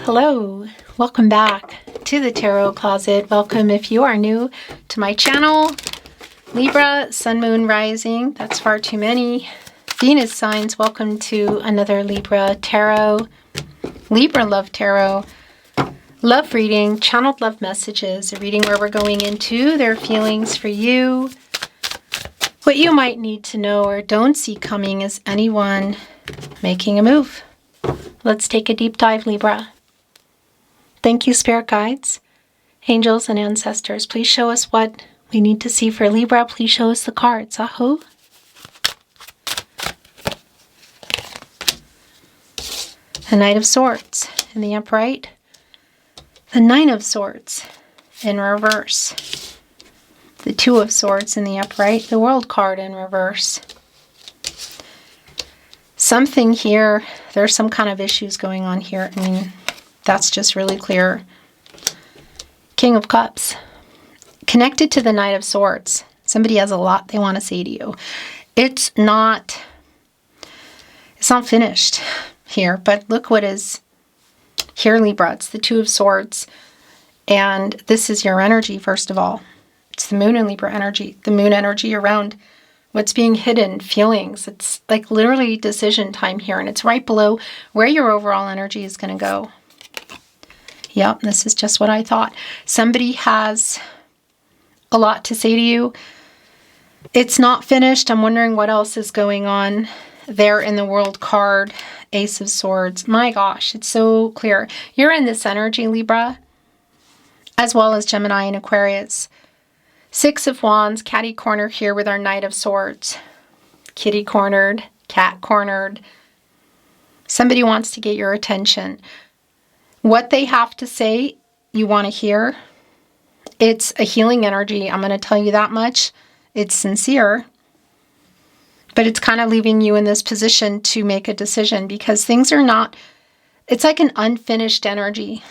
Hello, welcome back to the Tarot Closet. Welcome if you are new to my channel. Libra, Sun, Moon, Rising, that's far too many. Venus signs, welcome to another Libra Tarot. Libra Love Tarot. Love reading, channeled love messages, a reading where we're going into their feelings for you. What you might need to know or don't see coming is anyone making a move. Let's take a deep dive, Libra. Thank you, spirit guides, angels, and ancestors. Please show us what we need to see for Libra. Please show us the cards. Aho. The Knight of Swords in the upright. The Nine of Swords in reverse. The Two of Swords in the upright. The World card in reverse. Something here, there's some kind of issues going on here. I mean, that's just really clear. King of Cups. Connected to the Knight of Swords. Somebody has a lot they want to say to you. It's not finished here, but look what is here, Libra. It's the Two of Swords. And this is your energy, first of all. It's the Moon and Libra energy. The Moon energy around what's being hidden, feelings. It's like literally decision time here. And it's right below where your overall energy is going to go. Yep, this is just what I thought. Somebody has a lot to say to you. It's not finished. I'm wondering what else is going on there in the World card. Ace of Swords. My gosh, it's so clear. You're in this energy, Libra, as well as Gemini and Aquarius. Six of Wands, catty corner here with our Knight of Swords. Kitty cornered, cat cornered. Somebody wants to get your attention. What they have to say, you want to hear. It's a healing energy. I'm going to tell you that much. It's sincere. But it's kind of leaving you in this position to make a decision because things are not, it's like an unfinished energy.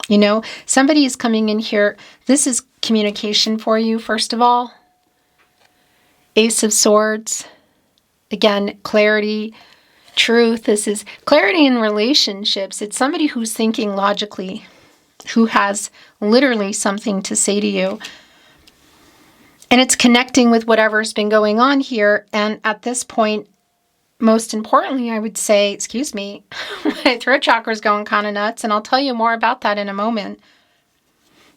You know, somebody is coming in here. This is communication for you, first of all. Ace of Swords. Again, clarity. Truth. This is clarity in relationships. It's somebody who's thinking logically, who has literally something to say to you. And it's connecting with whatever's been going on here. And at this point, most importantly, I would say, excuse me, my throat chakra is going kind of nuts. And I'll tell you more about that in a moment.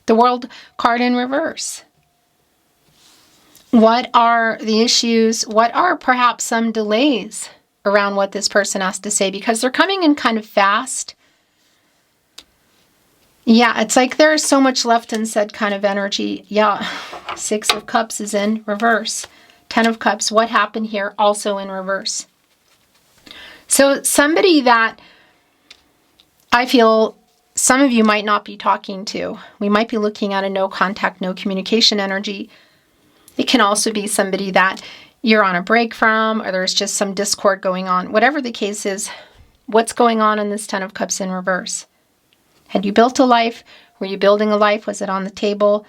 The World card in reverse. What are the issues? What are perhaps some delays around what this person has to say, because they're coming in kind of fast. Yeah, it's like there's so much left unsaid kind of energy. Yeah, Six of Cups is in reverse. 10 of Cups, what happened here? Also in reverse. So somebody that I feel some of you might not be talking to. We might be looking at a no contact, no communication energy. It can also be somebody that you're on a break from, or there's just some discord going on. Whatever the case is, what's going on in this 10 of Cups in reverse? Had you built a life? Were you building a life? Was it on the table?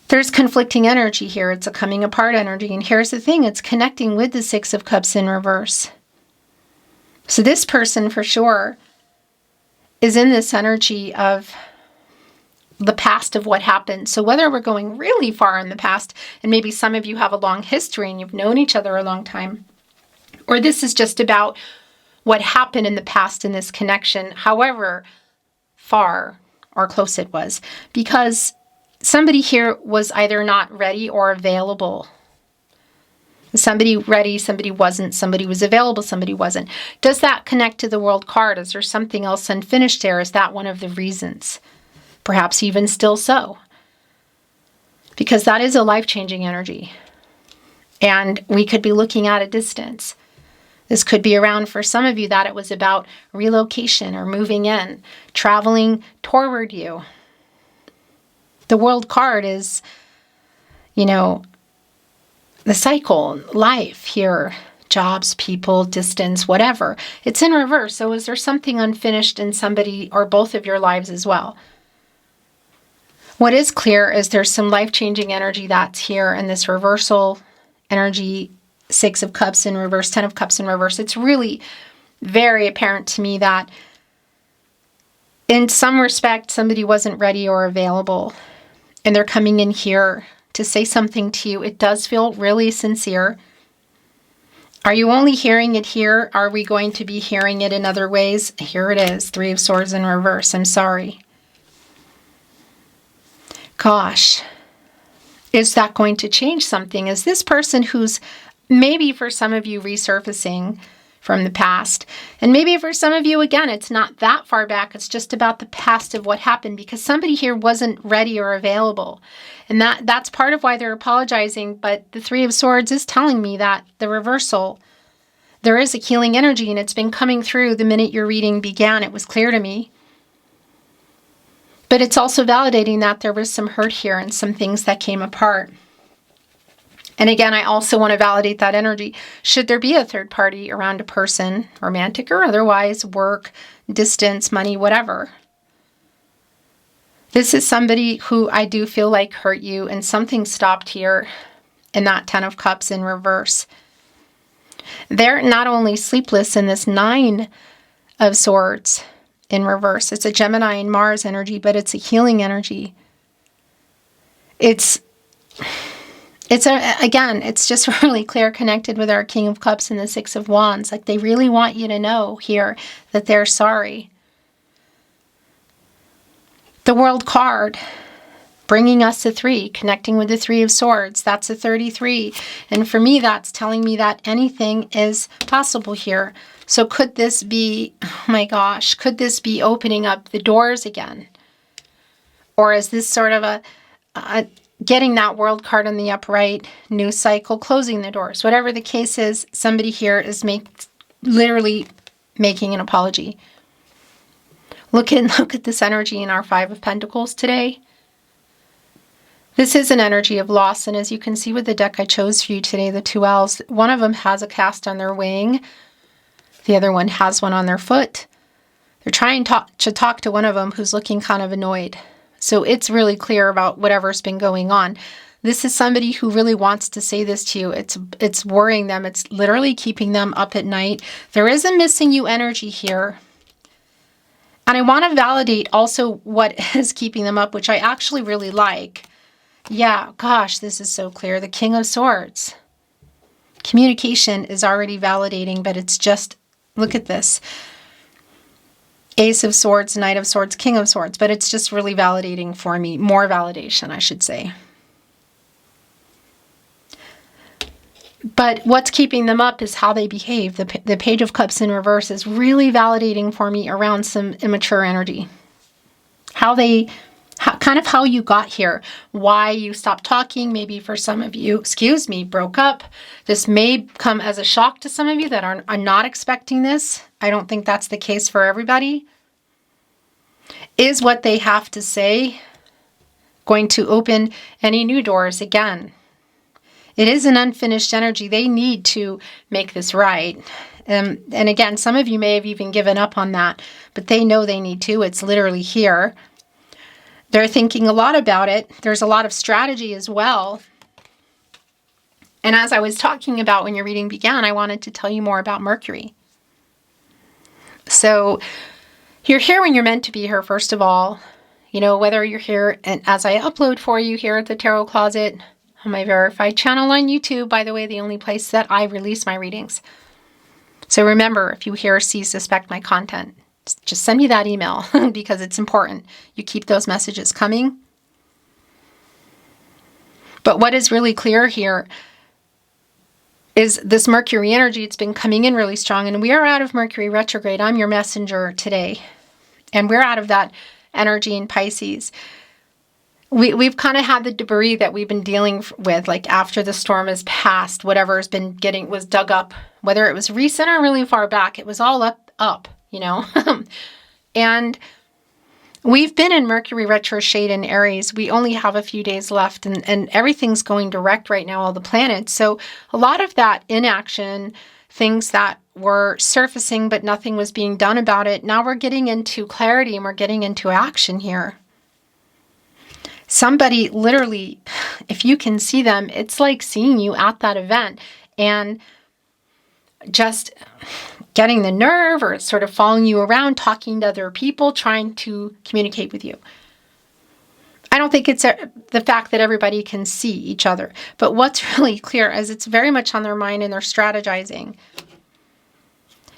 There's conflicting energy here. It's a coming apart energy. And here's the thing. It's connecting with the Six of Cups in reverse. So this person for sure is in this energy of the past of what happened. So whether we're going really far in the past, and maybe some of you have a long history and you've known each other a long time, or this is just about what happened in the past in this connection, however far or close it was, because somebody here was either not ready or available. Somebody ready, somebody wasn't, somebody was available, somebody wasn't. Does that connect to the World card? Is there something else unfinished there? Is that one of the reasons? Perhaps even still so. Because that is a life-changing energy. And we could be looking at a distance. This could be around for some of you that it was about relocation or moving in, traveling toward you. The World card is, you know, the cycle, life here, jobs, people, distance, whatever. It's in reverse. So is there something unfinished in somebody or both of your lives as well? What is clear is there's some life-changing energy that's here in this reversal energy. Six of Cups in reverse, 10 of Cups in reverse. It's really very apparent to me that In some respect, somebody wasn't ready or available, and they're coming in here to say something to you. It does feel really sincere. Are you only hearing it here? Are we going to be hearing it in other ways? Here it is, Three of Swords in reverse. I'm sorry. Gosh, is that going to change something? Is this person who's maybe for some of you resurfacing from the past, and maybe for some of you, again, it's not that far back, it's just about the past of what happened, because somebody here wasn't ready or available, and that's part of why they're apologizing. But the Three of Swords is telling me that the reversal, there is a healing energy, and it's been coming through the minute your reading began. It was clear to me. But it's also validating that there was some hurt here and some things that came apart. And again, I also want to validate that energy. Should there be a third party around a person, romantic or otherwise, work, distance, money, whatever, this is somebody who I do feel like hurt you, and something stopped here in that Ten of Cups in reverse. They're not only sleepless in this Nine of Swords in reverse. It's a Gemini and Mars energy, but it's a healing energy. Again, it's just really clear, connected with our King of Cups and the Six of Wands. Like, they really want you to know here that they're sorry. The World card, bringing us to 3, connecting with the Three of Swords. That's a 33. And for me, that's telling me that anything is possible here. So could this be, oh my gosh, could this be opening up the doors again? Or is this sort of a getting that World card in the upright, new cycle, closing the doors? Whatever the case is, somebody here is literally making an apology. Look at this energy in our Five of Pentacles today. This is an energy of loss, and as you can see with the deck I chose for you today, the two owls, one of them has a cast on their wing. The other one has one on their foot. They're trying to talk to one of them who's looking kind of annoyed. So it's really clear about whatever's been going on. This is somebody who really wants to say this to you. It's worrying them. It's literally keeping them up at night. There is a missing you energy here. And I want to validate also what is keeping them up, which I actually really like. Yeah, gosh, this is so clear. The King of Swords. Communication is already validating, but it's just, look at this. Ace of Swords, Knight of Swords, King of Swords, but it's just really validating for me. More validation, I should say. But what's keeping them up is how they behave. The Page of Cups in reverse is really validating for me around some immature energy. Kind of how you got here. Why you stopped talking. Maybe for some of you, broke up. This may come as a shock to some of you that are not expecting this. I don't think that's the case for everybody. Is what they have to say going to open any new doors again? It is an unfinished energy. They need to make this right. And again, some of you may have even given up on that, but they know they need to. It's literally here. They're thinking a lot about it. There's a lot of strategy as well. And as I was talking about when your reading began, I wanted to tell you more about Mercury. So you're here when you're meant to be here, first of all. You know, whether you're here, and as I upload for you here at the Tarot Closet, on my verified channel on YouTube, by the way, the only place that I release my readings. So remember, if you hear, see, suspect my content, just send me that email because it's important. You keep those messages coming. But what is really clear here is this Mercury energy. It's been coming in really strong, and we are out of Mercury retrograde. I'm your messenger today, and we're out of that energy in Pisces. We've kind of had the debris that we've been dealing with, like after the storm has passed, whatever has been was dug up, whether it was recent or really far back, it was all up, you know. And we've been in Mercury retrograde in Aries. We only have a few days left, and everything's going direct right now, all the planets. So a lot of that inaction, things that were surfacing but nothing was being done about it, now we're getting into clarity and we're getting into action here. Somebody literally, if you can see them, it's like seeing you at that event. And just getting the nerve or sort of following you around, talking to other people, trying to communicate with you. I don't think it's the fact that everybody can see each other. But what's really clear is it's very much on their mind and they're strategizing.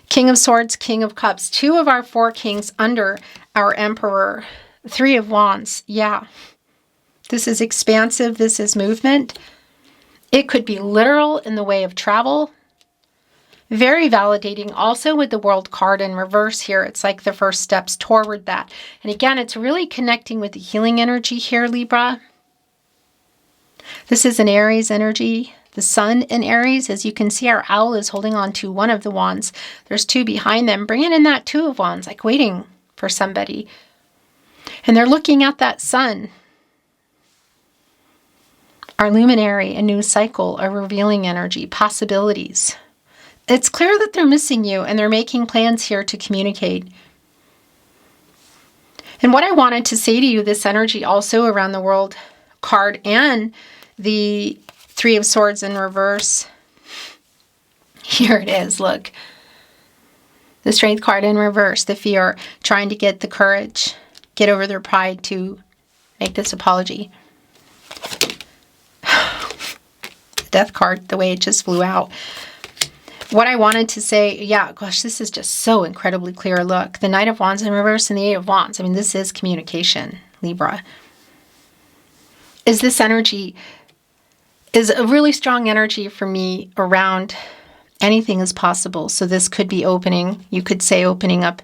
King of Swords, King of Cups. 2 of our 4 kings under our Emperor. 3 of Wands. Yeah. This is expansive. This is movement. It could be literal in the way of travel. Very validating also with the World card in reverse here. It's like the first steps toward that. And again, it's really connecting with the healing energy here, Libra. This is an Aries energy. The sun in Aries, as you can see, our owl is holding on to one of the wands. There's 2 behind them, bringing in that 2 of wands, like waiting for somebody. And they're looking at that sun. Our luminary, a new cycle, a revealing energy, possibilities. It's clear that they're missing you and they're making plans here to communicate. And what I wanted to say to you, this energy also around the World card and the 3 of Swords in reverse. Here it is, look. The Strength card in reverse, the fear, trying to get the courage, get over their pride to make this apology. Death card, the way it just flew out. What I wanted to say, yeah, gosh, this is just so incredibly clear. Look, the Knight of Wands in reverse and the 8 of Wands. I mean, this is communication, Libra. This energy is a really strong energy for me around anything is possible. So this could be opening, you could say opening up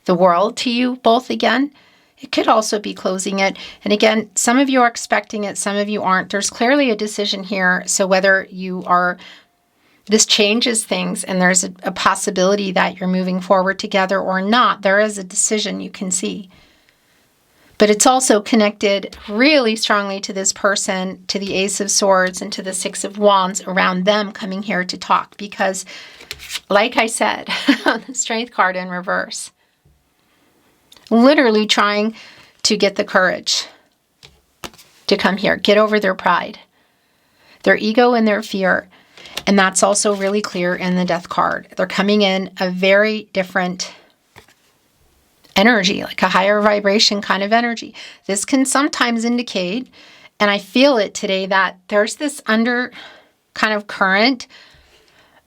the world to you both again. It could also be closing it. And again, some of you are expecting it, some of you aren't. There's clearly a decision here. So whether you are, this changes things and there's a possibility that you're moving forward together or not, there is a decision you can see. But it's also connected really strongly to this person, to the Ace of Swords and to the 6 of Wands around them coming here to talk. Because like I said, the Strength card in reverse, literally trying to get the courage to come here, get over their pride, their ego and their fear. And that's also really clear in the Death card. They're coming in a very different energy, like a higher vibration kind of energy. This can sometimes indicate, and I feel it today, that there's this under kind of current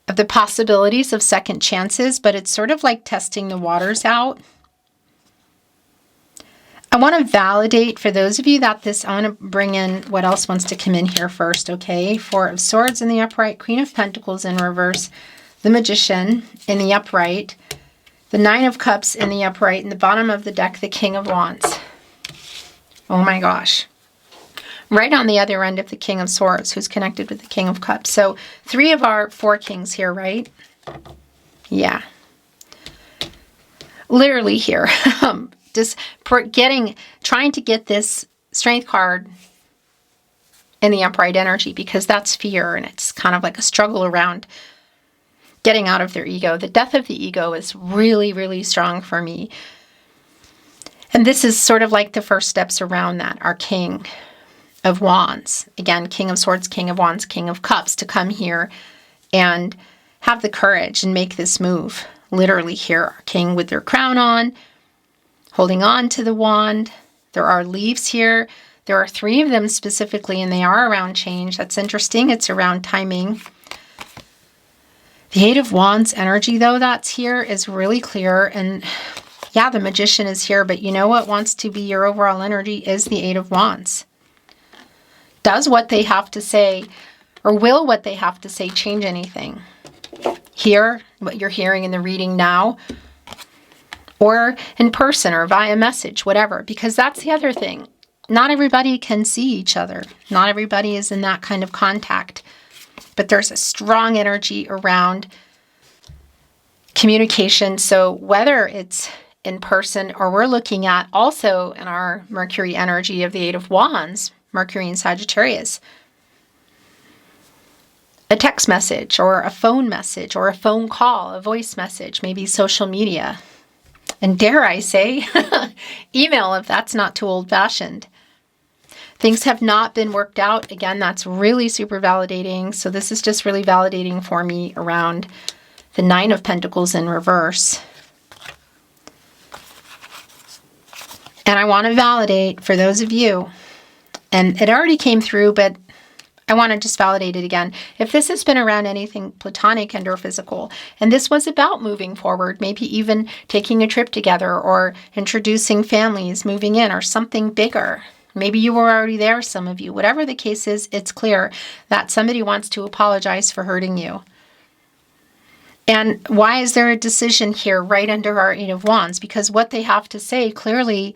of the possibilities of second chances, but it's sort of like testing the waters out. I want to validate for those of you that this, I want to bring in what else wants to come in here first, okay? 4 of Swords in the upright, Queen of Pentacles in reverse, the Magician in the upright, the 9 of Cups in the upright, and the bottom of the deck, the King of Wands. Oh my gosh. Right on the other end of the King of Swords, who's connected with the King of Cups. So 3 of our 4 kings here, right? Yeah. Literally here. Just trying to get this Strength card in the upright energy, because that's fear and it's kind of like a struggle around getting out of their ego. The death of the ego is really, really strong for me. And this is sort of like the first steps around that. Our King of Wands, again, King of Swords, King of Wands, King of Cups, to come here and have the courage and make this move. Literally here, our King with their crown on, holding on to the wand. There are leaves here. There are 3 of them specifically, and they are around change. That's interesting. It's around timing. The 8 of Wands energy, though, that's here is really clear. And yeah, the Magician is here, but you know what wants to be your overall energy is the 8 of Wands. Does what they have to say, or will what they have to say change anything? Here, what you're hearing in the reading now, or in person or via message, whatever, because that's the other thing. Not everybody can see each other. Not everybody is in that kind of contact. But there's a strong energy around communication. So whether it's in person or we're looking at also in our Mercury energy of the 8 of Wands, Mercury in Sagittarius, a text message or a phone message or a phone call, a voice message, maybe social media. And dare I say, email if that's not too old-fashioned. Things have not been worked out. Again, that's really super validating. So this is just really validating for me around The Nine of Pentacles in reverse. And I want to validate for those of you, and it already came through, but I want to just validate it again. If this has been around anything platonic and or physical, and this was about moving forward, maybe even taking a trip together or introducing families, moving in, or something bigger. Maybe you were already there, some of you. Whatever the case is, it's clear that somebody wants to apologize for hurting you. And why is there a decision here right under our Eight of Wands? Because what they have to say clearly,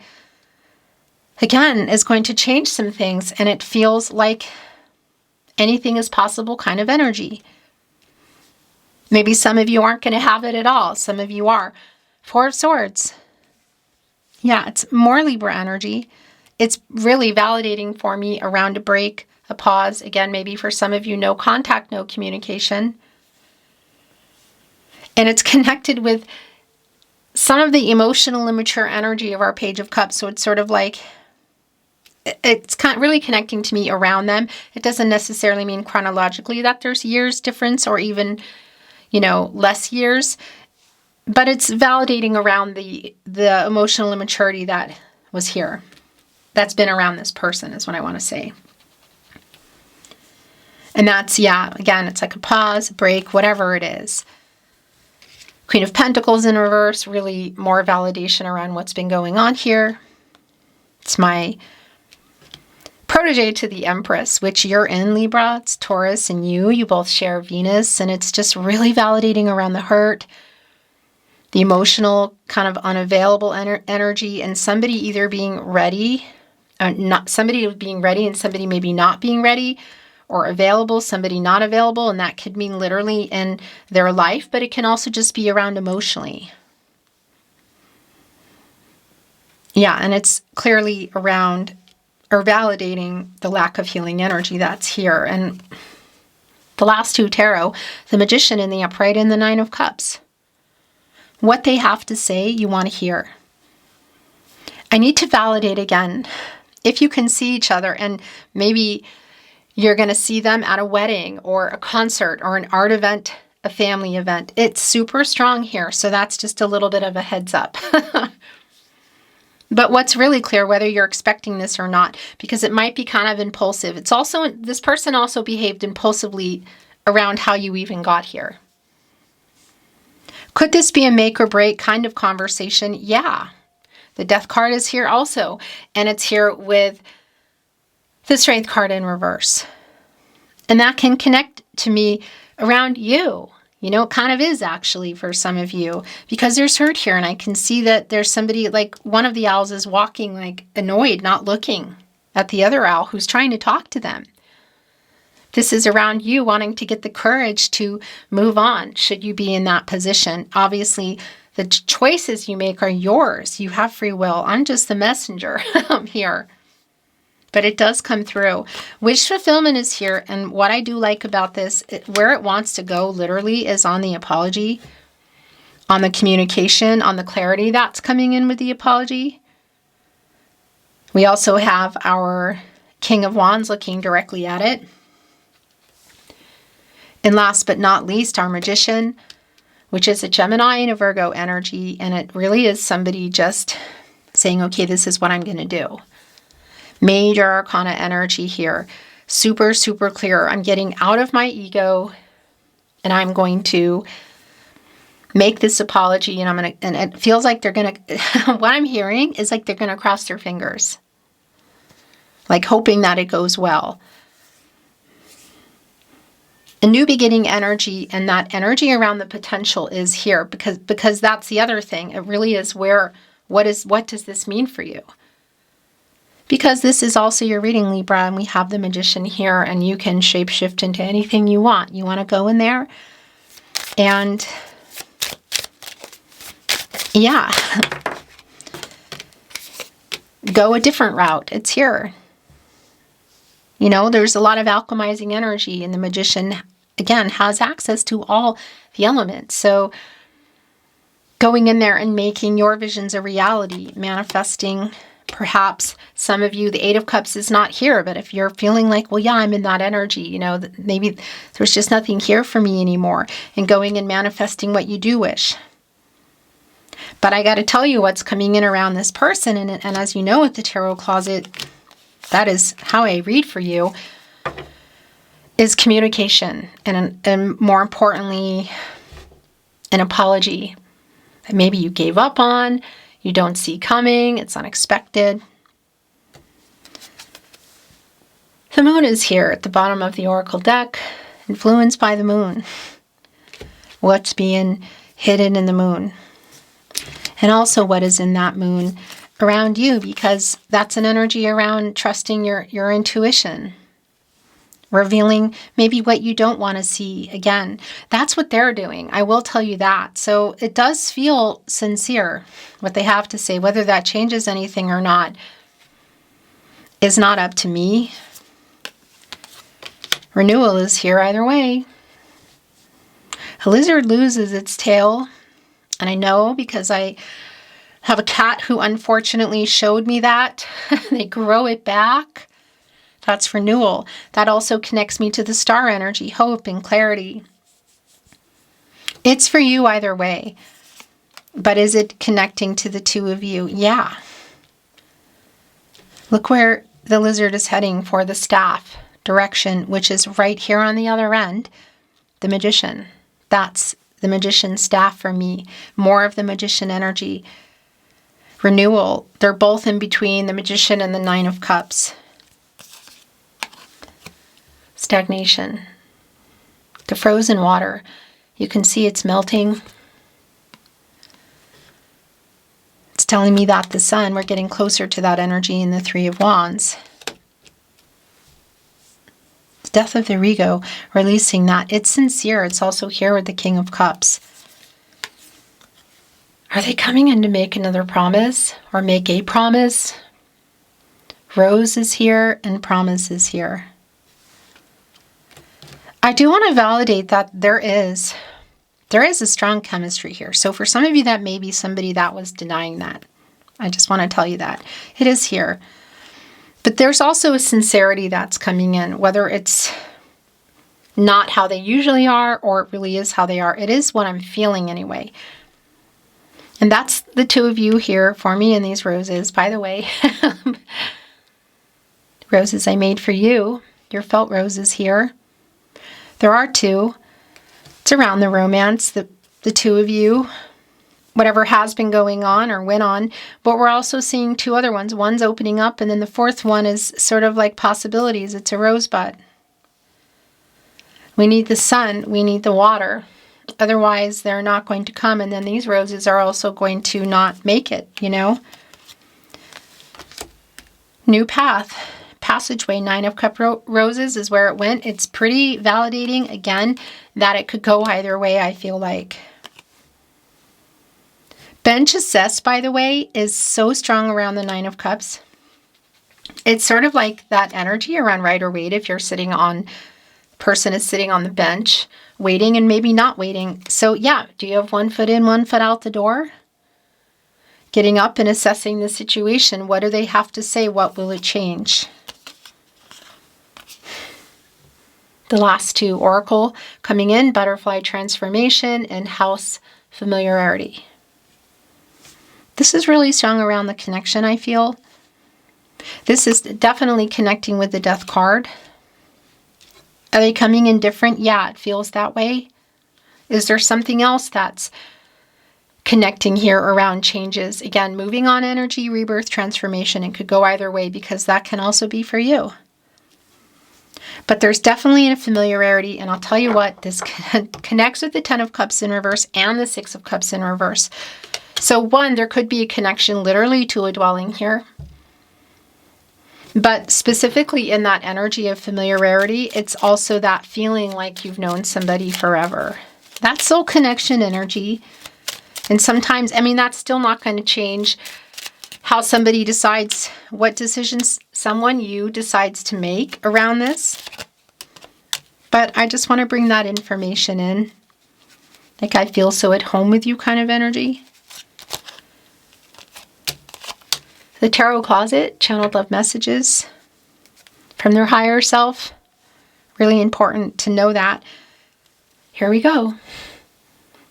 again, is going to change some things, and it feels like anything is possible kind of energy. Maybe some of you aren't going to have it at all. Some of you are. Four of Swords. Yeah, it's more Libra energy. It's really validating for me around a break, a pause. Again, maybe for some of you, no contact, no communication. And it's connected with some of the emotional immature energy of our Page of Cups. So it's sort of like, it's really connecting to me around them. It doesn't necessarily mean chronologically that there's years difference or even, less years. But it's validating around the emotional immaturity that was here. That's been around this person is what I want to say. And that's, again, it's like a pause, break, whatever it is. Queen of Pentacles in reverse, really more validation around what's been going on here. It's my protege to the Empress, which you're in, Libra. It's Taurus and you both share Venus, and it's just really validating around the hurt, the emotional kind of unavailable energy, and somebody either being ready, somebody being ready and somebody maybe not being ready, or available, somebody not available, and that could mean literally in their life, but it can also just be around emotionally. Yeah, and it's clearly around or validating the lack of healing energy that's here. And the last two tarot, the Magician in the upright and the Nine of Cups. What they have to say, you want to hear. I need to validate again. If you can see each other, and maybe you're going to see them at a wedding or a concert or an art event, a family event. It's super strong here, so that's just a little bit of a heads up. But what's really clear, whether you're expecting this or not, because it might be kind of impulsive. It's also, this person also behaved impulsively around how you even got here. Could this be a make or break kind of conversation? Yeah. The Death card is here also, and it's here with the Strength card in reverse. And that can connect to me around you. It kind of is actually for some of you, because there's hurt here, and I can see that there's somebody, like one of the owls is walking like annoyed, not looking at the other owl who's trying to talk to them. This is around you wanting to get the courage to move on, should you be in that position. Obviously, the choices you make are yours. You have free will. I'm just the messenger here. But it does come through. Wish fulfillment is here. And what I do like about this, where it wants to go literally is on the apology, on the communication, on the clarity that's coming in with the apology. We also have our King of Wands looking directly at it. And last but not least, our Magician, which is a Gemini and a Virgo energy. And it really is somebody just saying, okay, this is what I'm going to do. Major Arcana energy here. Super, super clear. I'm getting out of my ego, and I'm going to make this apology, and and it feels like they're going to, what I'm hearing is like they're going to cross their fingers, like hoping that it goes well. A new beginning energy, and that energy around the potential is here, because that's the other thing. It really is what does this mean for you? Because this is also your reading, Libra, and we have the Magician here, and you can shapeshift into anything you want. You want to go in there and, yeah, go a different route. It's here. There's a lot of alchemizing energy, and the Magician, again, has access to all the elements. So going in there and making your visions a reality, manifesting Perhaps some of you, the Eight of Cups is not here, but if you're feeling like, well, yeah, I'm in that energy, you know, maybe there's just nothing here for me anymore, and going and manifesting what you do wish. But I got to tell you what's coming in around this person, and as you know, with the Tarot Closet, that is how I read for you, is communication, and more importantly, an apology that maybe you gave up on, you don't see coming, it's unexpected. The moon is here at the bottom of the oracle deck, influenced by the moon. What's being hidden in the moon? And also what is in that moon around you, because that's an energy around trusting your intuition. Revealing maybe what you don't want to see again. That's what they're doing. I will tell you that. So it does feel sincere, what they have to say. Whether that changes anything or not is not up to me. Renewal is here either way. A lizard loses its tail. And I know because I have a cat who unfortunately showed me that. They grow it back. That's renewal. That also connects me to the star energy, hope and clarity. It's for you either way. But is it connecting to the two of you? Yeah. Look where the lizard is heading for the staff direction, which is right here on the other end. The Magician. That's the Magician staff for me. More of the Magician energy. Renewal. They're both in between the Magician and the Nine of Cups. Stagnation. The frozen water. You can see it's melting. It's telling me that the sun, we're getting closer to that energy in the Three of Wands. The death of their ego, releasing that. It's sincere. It's also here with the King of Cups. Are they coming in to make another promise or make a promise? Rose is here and promise is here. I do want to validate that there is a strong chemistry here. So for some of you, that may be somebody that was denying that. I just want to tell you that. It is here. But there's also a sincerity that's coming in, whether it's not how they usually are or it really is how they are. It is what I'm feeling anyway. And that's the two of you here for me in these roses, by the way. Roses I made for you. Your felt roses here. There are two. It's around the romance, the two of you. Whatever has been going on or went on. But we're also seeing two other ones. One's opening up and then the fourth one is sort of like possibilities. It's a rosebud. We need the sun. We need the water. Otherwise, they're not going to come. And then these roses are also going to not make it, you know. New path. Passageway. Nine of Cup roses is where it went. It's pretty validating, again, that it could go either way, I feel like. Bench assess, by the way, is so strong around the Nine of Cups. It's sort of like that energy around rider waite if you're sitting on, person is sitting on the bench, waiting and maybe not waiting. So yeah, do you have 1 foot in, 1 foot out the door? Getting up and assessing the situation. What do they have to say? What will it change? The last two, Oracle coming in, Butterfly Transformation, and House Familiarity. This is really strong around the connection, I feel. This is definitely connecting with the Death card. Are they coming in different? Yeah, it feels that way. Is there something else that's connecting here around changes? Again, moving on energy, rebirth, transformation. It could go either way because that can also be for you. But there's definitely a familiarity, and I'll tell you what, this connects with the Ten of Cups in reverse and the Six of Cups in reverse. So one, there could be a connection literally to a dwelling here. But specifically in that energy of familiarity, it's also that feeling like you've known somebody forever. That soul connection energy. And sometimes, I mean, that's still not going to change how somebody decides, what decisions someone you decides to make around this. But I just want to bring that information in. Like I feel so at home with you kind of energy. The Tarot Closet, channeled love messages from their higher self. Really important to know that. Here we go.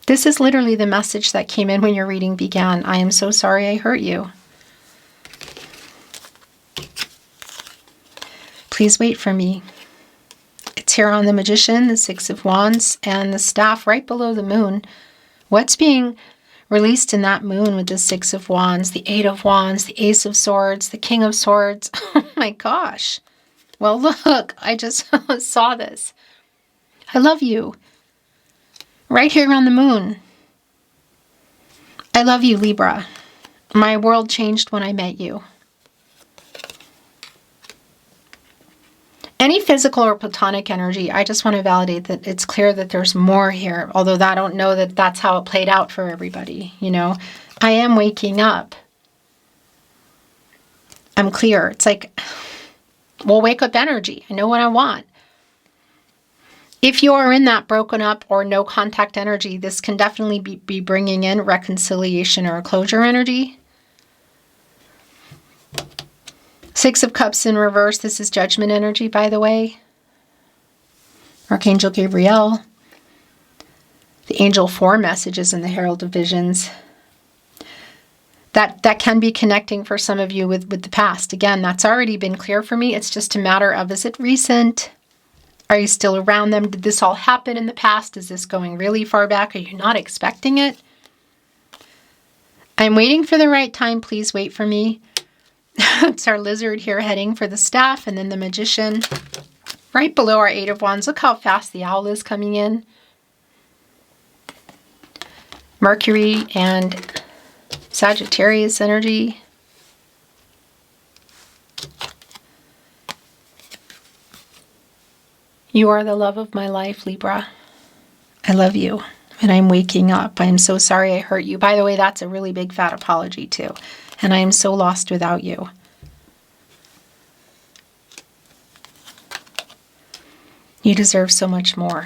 This is literally the message that came in when your reading began. I am so sorry I hurt you. Please wait for me. It's here on the Magician, the Six of Wands, and the Staff right below the Moon. What's being released in that Moon with the Six of Wands, the Eight of Wands, the Ace of Swords, the King of Swords? Oh my gosh. Well, look, I just saw this. I love you. Right here on the Moon. I love you, Libra. My world changed when I met you. Any physical or platonic energy, I just want to validate that it's clear that there's more here. Although I don't know that that's how it played out for everybody, you know. I am waking up. I'm clear. It's like, well, wake up energy. I know what I want. If you are in that broken up or no contact energy, this can definitely be bringing in reconciliation or a closure energy. Six of Cups in reverse. This is judgment energy, by the way. Archangel Gabriel. The Angel 4 messages in the Herald of Visions. That can be connecting for some of you with the past. Again, that's already been clear for me. It's just a matter of, is it recent? Are you still around them? Did this all happen in the past? Is this going really far back? Are you not expecting it? I'm waiting for the right time. Please wait for me. It's our lizard here heading for the Staff, and then the Magician right below our Eight of Wands. Look how fast the owl is coming in. Mercury and Sagittarius energy. You are the love of my life, Libra. I love you, and I'm waking up. I am so sorry I hurt you. By the way, that's a really big fat apology too. And I am so lost without you. You deserve so much more.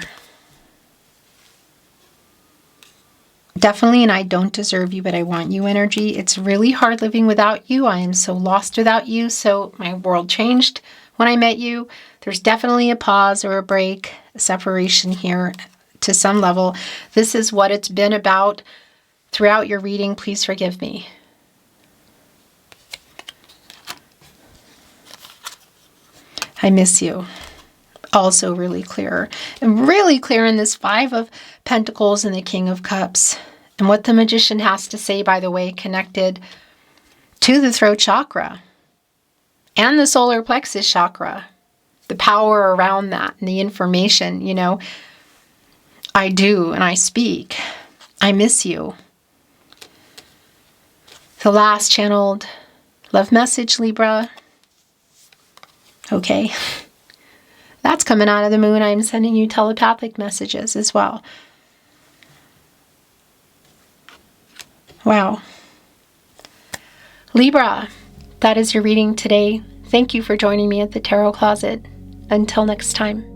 Definitely, and I don't deserve you, but I want you energy. It's really hard living without you. I am so lost without you. So my world changed when I met you. There's definitely a pause or a break, a separation here to some level. This is what it's been about throughout your reading. Please forgive me. I miss you. Also really clear. And really clear in this Five of Pentacles and the King of Cups. And what the Magician has to say, by the way, connected to the throat chakra and the solar plexus chakra. The power around that and the information, you know. I do and I speak. I miss you. The last channeled love message, Libra. Okay. That's coming out of the Moon. I'm sending you telepathic messages as well. Wow. Libra, that is your reading today. Thank you for joining me at the Tarot Closet. Until next time.